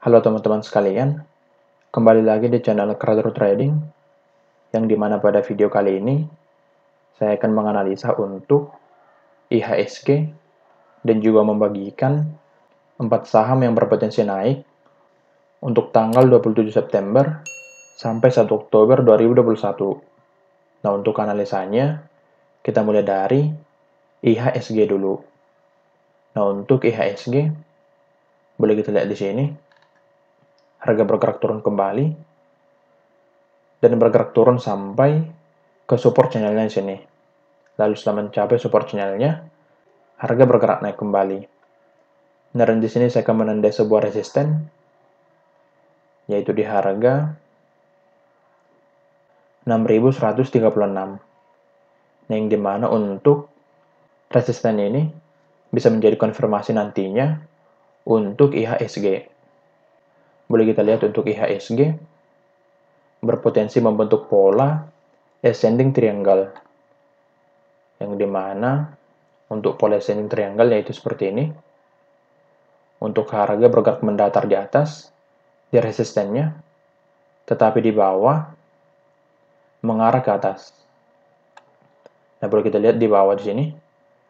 Halo teman-teman sekalian, kembali lagi di channel Creator Trading, yang dimana pada video kali ini, saya akan menganalisa untuk IHSG dan juga membagikan 4 saham yang berpotensi naik untuk tanggal 27 September sampai 1 Oktober 2021. Nah, untuk analisanya, kita mulai dari IHSG dulu. Nah, untuk IHSG, boleh kita lihat di sini, harga bergerak turun kembali, dan bergerak turun sampai ke support channelnya di sini. Lalu setelah mencapai support channelnya, harga bergerak naik kembali. Nah, dan di sini saya akan menandai sebuah resisten, yaitu di harga 6.136. Nah, yang dimana untuk resisten ini bisa menjadi konfirmasi nantinya untuk IHSG. Boleh kita lihat untuk IHSG berpotensi membentuk pola ascending triangle, yang dimana untuk pola ascending triangle yaitu seperti ini. Untuk harga bergerak mendatar di atas di resistennya, tetapi di bawah mengarah ke atas. Nah, boleh kita lihat di bawah di sini,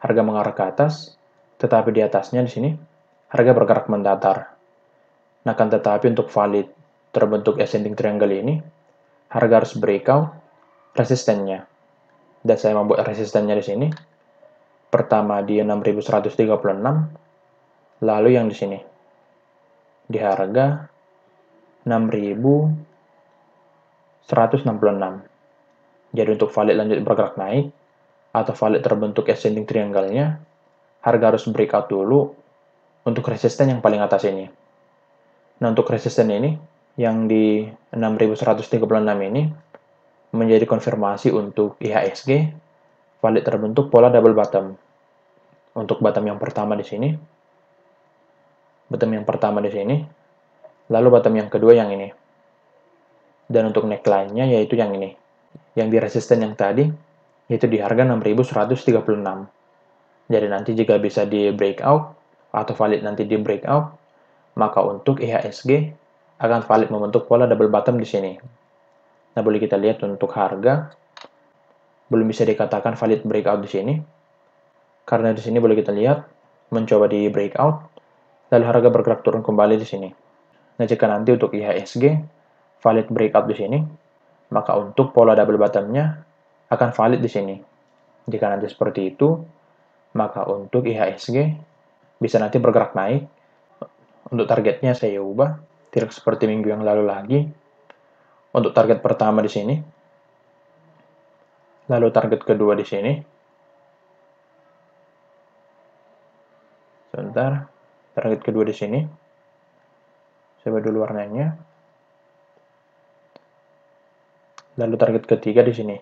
harga mengarah ke atas, tetapi di atasnya di sini, harga bergerak mendatar. Nah, kan tetapi untuk valid terbentuk ascending triangle ini, harga harus breakout resistennya. Dan saya membuat resistennya di sini. Pertama di 6.136, lalu yang di sini, di harga 6.166. Jadi untuk valid lanjut bergerak naik, atau valid terbentuk ascending triangle-nya, harga harus breakout dulu untuk resisten yang paling atas ini. Nah, untuk resisten ini, yang di 6.136 ini, menjadi konfirmasi untuk IHSG, valid terbentuk pola double bottom. Untuk bottom yang pertama di sini, lalu bottom yang kedua yang ini. Dan untuk neckline-nya yaitu yang ini. Yang di resisten yang tadi, yaitu di harga 6.136. Jadi nanti jika bisa di breakout, atau valid nanti di breakout, maka untuk IHSG akan valid membentuk pola double bottom di sini. Nah, boleh kita lihat untuk harga, belum bisa dikatakan valid breakout di sini, karena di sini boleh kita lihat, mencoba di breakout, lalu harga bergerak turun kembali di sini. Nah, jika nanti untuk IHSG valid breakout di sini, maka untuk pola double bottom-nya akan valid di sini. Jika nanti seperti itu, maka untuk IHSG bisa nanti bergerak naik. Untuk targetnya saya ubah, tidak seperti minggu yang lalu lagi. Untuk target pertama di sini, lalu target kedua di sini. Sebentar, target kedua di sini. Saya ubah dulu warnanya. Lalu target ketiga di sini.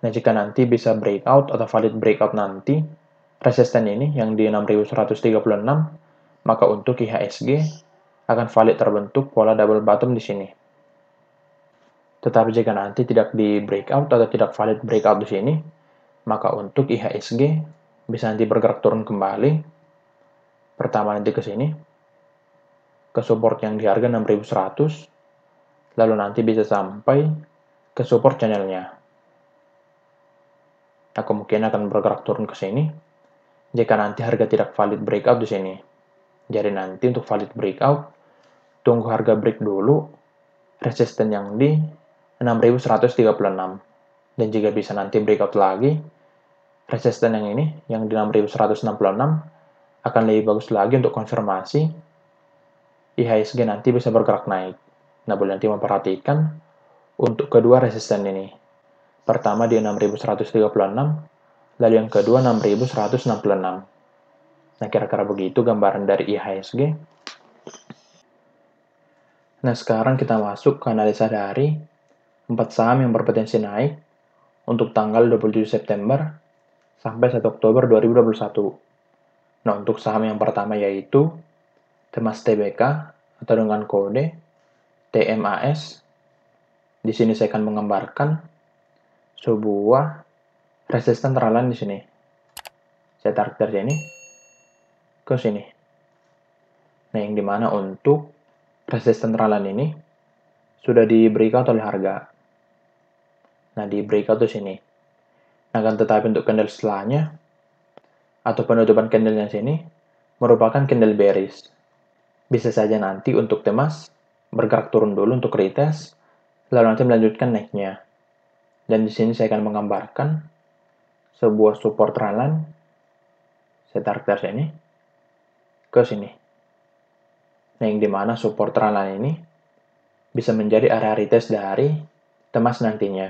Nah, jika nanti bisa breakout atau valid breakout nanti, resisten ini yang di 6.136, maka untuk IHSG akan valid terbentuk pola double bottom di sini. Tetapi jika nanti tidak di breakout atau tidak valid breakout di sini, maka untuk IHSG bisa nanti bergerak turun kembali. Pertama nanti ke sini, ke support yang di harga 6.100, lalu nanti bisa sampai ke support channelnya. Nah, kemungkinan akan bergerak turun ke sini jika nanti harga tidak valid breakout di sini. Jadi nanti untuk valid breakout, tunggu harga break dulu resisten yang di 6.136. Dan jika bisa nanti breakout lagi, resisten yang ini, yang di 6.166, akan lebih bagus lagi untuk konfirmasi IHSG nanti bisa bergerak naik. Nah, boleh nanti memperhatikan untuk kedua resisten ini. Pertama di 6.136, lalu yang kedua 6.166. Nah, kira-kira begitu gambaran dari IHSG. Nah, sekarang kita masuk ke analisa dari 4 saham yang berpotensi naik untuk tanggal 27 September sampai 1 Oktober 2021. Nah, untuk saham yang pertama yaitu Temas Tbk atau dengan kode TMAS. Di sini saya akan menggambarkan sebuah resisten terlalu di sini. Saya tarik dari sini ke sini. Nah, yang dimana untuk resisten rallan ini sudah di breakout oleh harga. Nah, di breakout di sini. Nah, kan tetapi untuk candle setelahnya atau penutupan candlenya sini merupakan candle bearish. Bisa saja nanti untuk Temas bergerak turun dulu untuk retest, lalu nanti melanjutkan naiknya. Dan di sini saya akan menggambarkan sebuah support rallan. Saya tarik dari sini ke sini. Nah, yang dimana support rallan ini bisa menjadi area retest dari Temas nantinya.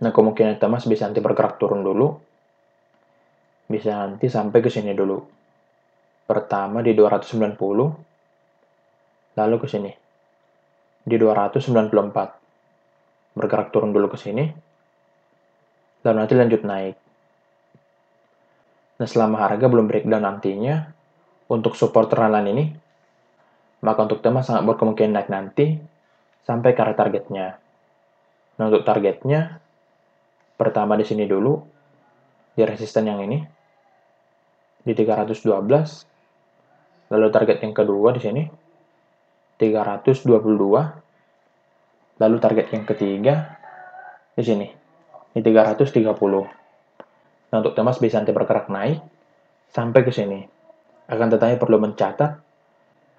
Nah, kemungkinan Temas bisa nanti bergerak turun dulu, bisa nanti sampai ke sini dulu. Pertama di 290, lalu ke sini di 294. Bergerak turun dulu ke sini, lalu nanti lanjut naik. Nah, selama harga belum breakdown nantinya, untuk support rallan ini, maka untuk Temas sangat berkemungkinan naik nanti sampai ke area targetnya. Nah, untuk targetnya, pertama di sini dulu, di resisten yang ini, di 312, lalu target yang kedua di sini, 322, lalu target yang ketiga, di sini, di 330. Nah, untuk Temas bisa nanti bergerak naik sampai ke sini. Akan tetapi perlu mencatat,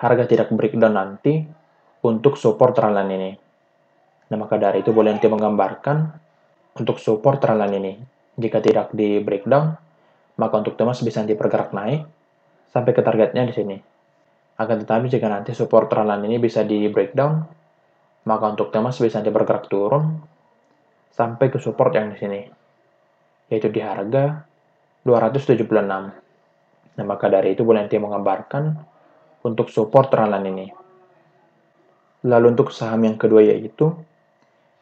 harga tidak breakdown nanti untuk support rallan ini. Nah, maka dari itu boleh nanti menggambarkan untuk support rallan ini. Jika tidak di breakdown, maka untuk Temas bisa nanti bergerak naik sampai ke targetnya di sini. Akan tetapi jika nanti support rallan ini bisa di breakdown, maka untuk Temas bisa nanti bergerak turun sampai ke support yang di sini, yaitu di harga 276. Nah, maka dari itu boleh nanti menggambarkan untuk support rallan ini. Lalu untuk saham yang kedua yaitu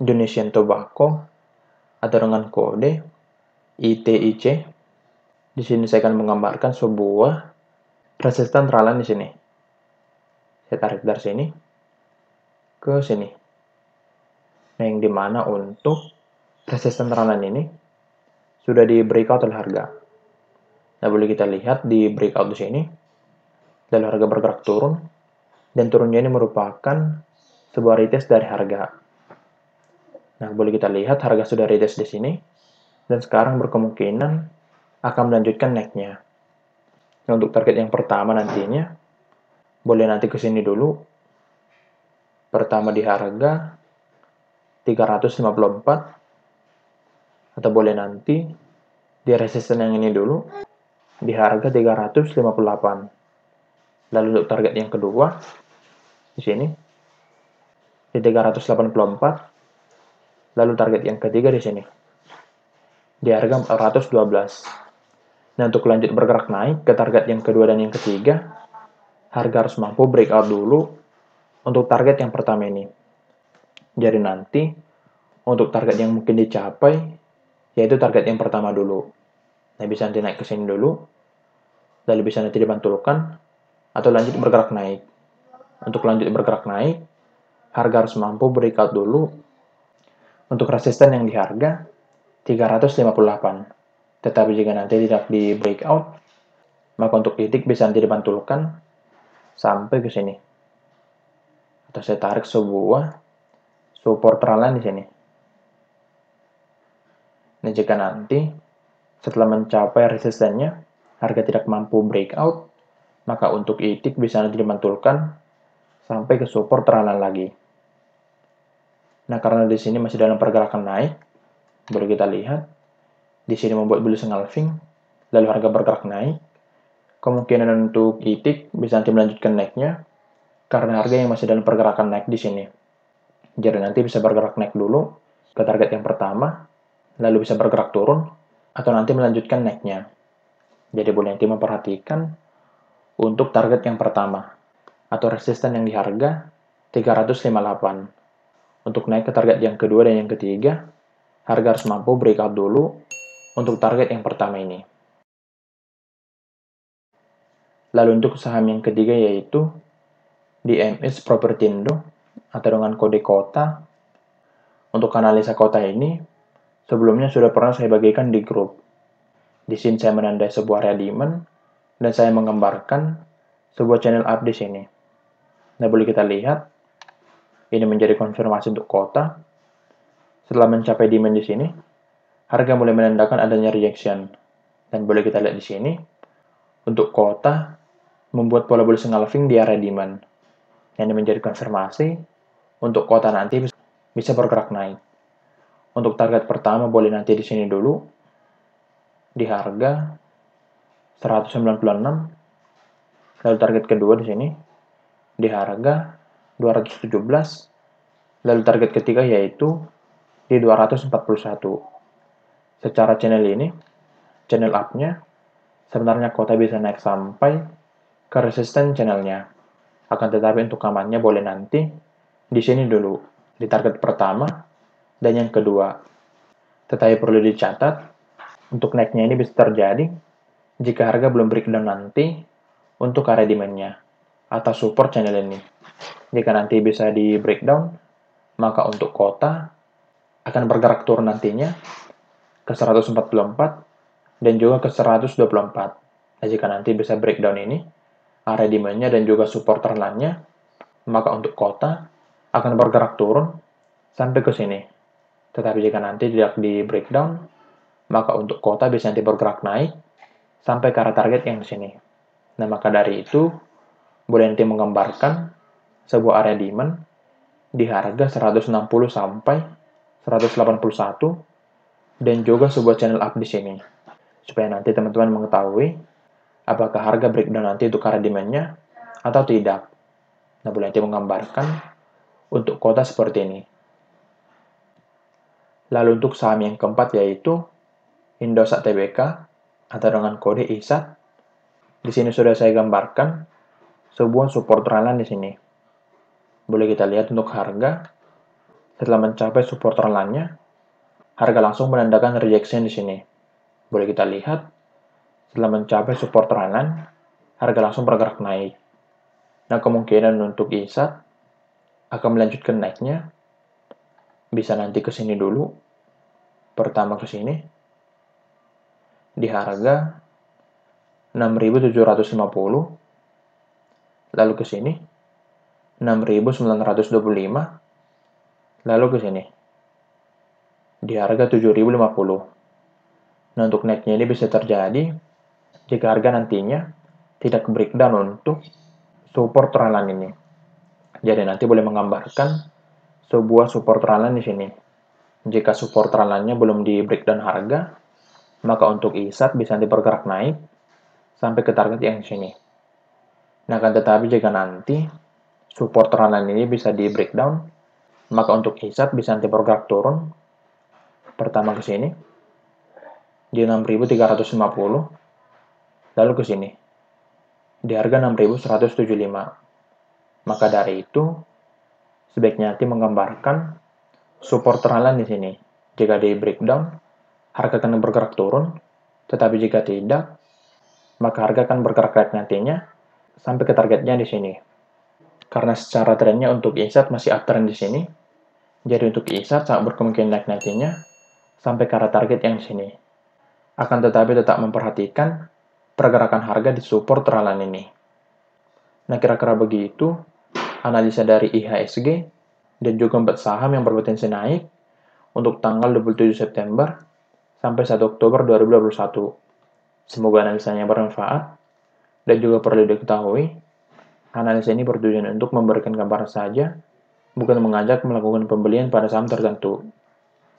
Indonesian Tobacco atau dengan kode ITIC. Di sini saya akan menggambarkan sebuah resisten rallan di sini. Saya tarik dari sini ke sini. Nah, yang dimana untuk resisten rallan ini sudah di breakout oleh harga. Nah, boleh kita lihat di breakout di sini, lalu harga bergerak turun, dan turunnya ini merupakan sebuah retest dari harga. Nah, boleh kita lihat harga sudah retest di sini, dan sekarang berkemungkinan akan melanjutkan naiknya. Nah, untuk target yang pertama nantinya, boleh nanti ke sini dulu. Pertama di harga 354, atau boleh nanti di resisten yang ini dulu, di harga 358. Lalu untuk target yang kedua, di sini, di 384. Lalu target yang ketiga di sini, di harga 412. Nah, untuk lanjut bergerak naik ke target yang kedua dan yang ketiga, harga harus mampu breakout dulu untuk target yang pertama ini. Jadi nanti, untuk target yang mungkin dicapai, yaitu target yang pertama dulu. Nah, bisa nanti naik ke sini dulu, lalu bisa nanti dibantulkan, atau lanjut bergerak naik. Untuk lanjut bergerak naik, harga harus mampu breakout dulu untuk resisten yang di harga 358. Tetapi jika nanti tidak di breakout, maka untuk titik bisa nanti dibantulkan sampai ke sini. Atau saya tarik sebuah support rallan di sini. Nah, jika nanti setelah mencapai resistennya, harga tidak mampu breakout, maka untuk titik bisa nanti dibantulkan sampai ke support rallan lagi. Nah, karena di sini masih dalam pergerakan naik, boleh kita lihat, di sini membuat bullish engulfing, lalu harga bergerak naik, kemungkinan untuk titik bisa nanti melanjutkan naiknya, karena harga yang masih dalam pergerakan naik di sini. Jadi nanti bisa bergerak naik dulu ke target yang pertama, lalu bisa bergerak turun, atau nanti melanjutkan naiknya. Jadi boleh nanti memperhatikan untuk target yang pertama, atau resisten yang di harga 358. Untuk naik ke target yang kedua dan yang ketiga, harga harus mampu breakout dulu untuk target yang pertama ini. Lalu untuk saham yang ketiga yaitu DMS Propertindo atau dengan kode kota. Untuk analisa kota ini, sebelumnya sudah pernah saya bagikan di grup. Di sini saya menandai sebuah area demand dan saya menggambarkan sebuah channel up di sini. Nah, boleh kita lihat, ini menjadi konfirmasi untuk kota. Setelah mencapai demand di sini, harga mulai menandakan adanya rejection. Dan boleh kita lihat di sini, untuk kota, membuat pola bullish engulfing di area demand. Yang menjadi konfirmasi, untuk kota nanti bisa bergerak naik. Untuk target pertama boleh nanti di sini dulu, di harga 196. Lalu target kedua di sini, di harga 217. Lalu target ketiga yaitu di 241. Secara channel ini, channel up-nya, sebenarnya kota bisa naik sampai ke resisten channelnya. Akan tetapi untuk amannya boleh nanti di sini dulu, di target pertama dan yang kedua. Tetapi perlu dicatat, untuk naiknya ini bisa terjadi jika harga belum breakdown nanti untuk area demand-nya atau support channel ini. Jika nanti bisa di breakdown, maka untuk kota akan bergerak turun nantinya ke 144 dan juga ke 124. Nah, jika nanti bisa breakdown ini, area demand-nya dan juga support trendline-nya, maka untuk kota akan bergerak turun sampai ke sini. Tetapi jika nanti tidak di breakdown, maka untuk kota bisa nanti bergerak naik sampai ke arah target yang di sini. Nah, maka dari itu, boleh nanti menggambarkan sebuah area demand di harga 160 sampai 181 dan juga sebuah channel up di sini. Supaya nanti teman-teman mengetahui apakah harga breakdown nanti untuk area demand-nya atau tidak. Nah, boleh nanti menggambarkan untuk kota seperti ini. Lalu untuk saham yang keempat yaitu Indosat Tbk atau dengan kode ISAT. Di sini sudah saya gambarkan sebuah support trendline di sini. Boleh kita lihat untuk harga, setelah mencapai support trendline-nya, harga langsung menandakan rejection di sini. Boleh kita lihat, setelah mencapai support trendline, harga langsung bergerak naik. Nah, kemungkinan untuk ISAT akan melanjutkan naiknya, bisa nanti ke sini dulu, pertama ke sini, di harga 6.750, lalu ke sini, 6.925, lalu ke sini, di harga 7.050. Nah, untuk naiknya ini bisa terjadi jika harga nantinya tidak breakdown untuk support trendline ini. Jadi nanti boleh menggambarkan sebuah support trendline di sini. Jika support trendline-nya belum di breakdown harga, maka untuk ISAT bisa nanti bergerak naik sampai ke target yang di sini. Nah, akan tetapi jika nanti support trendline ini bisa di breakdown, maka untuk ISAT bisa nanti bergerak turun. Pertama ke sini, di 6.350, lalu ke sini, di harga 6.175. Maka dari itu, sebaiknya nanti menggambarkan support trendline di sini. Jika di breakdown, harga akan bergerak turun, tetapi jika tidak, maka harga akan bergerak naik nantinya sampai ke targetnya di sini. Karena secara trennya untuk ISAT masih uptrend di sini, jadi untuk ISAT sangat berkemungkinan naik nantinya sampai ke arah target yang di sini. Akan tetapi tetap memperhatikan pergerakan harga di support trendline ini. Nah, kira-kira begitu analisa dari IHSG dan juga 4 saham yang berpotensi naik untuk tanggal 27 September sampai 1 Oktober 2021. Semoga analisanya bermanfaat dan juga perlu diketahui, analisa ini bertujuan untuk memberikan gambaran saja, bukan mengajak melakukan pembelian pada saham tertentu.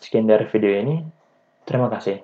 Sekian dari video ini, terima kasih.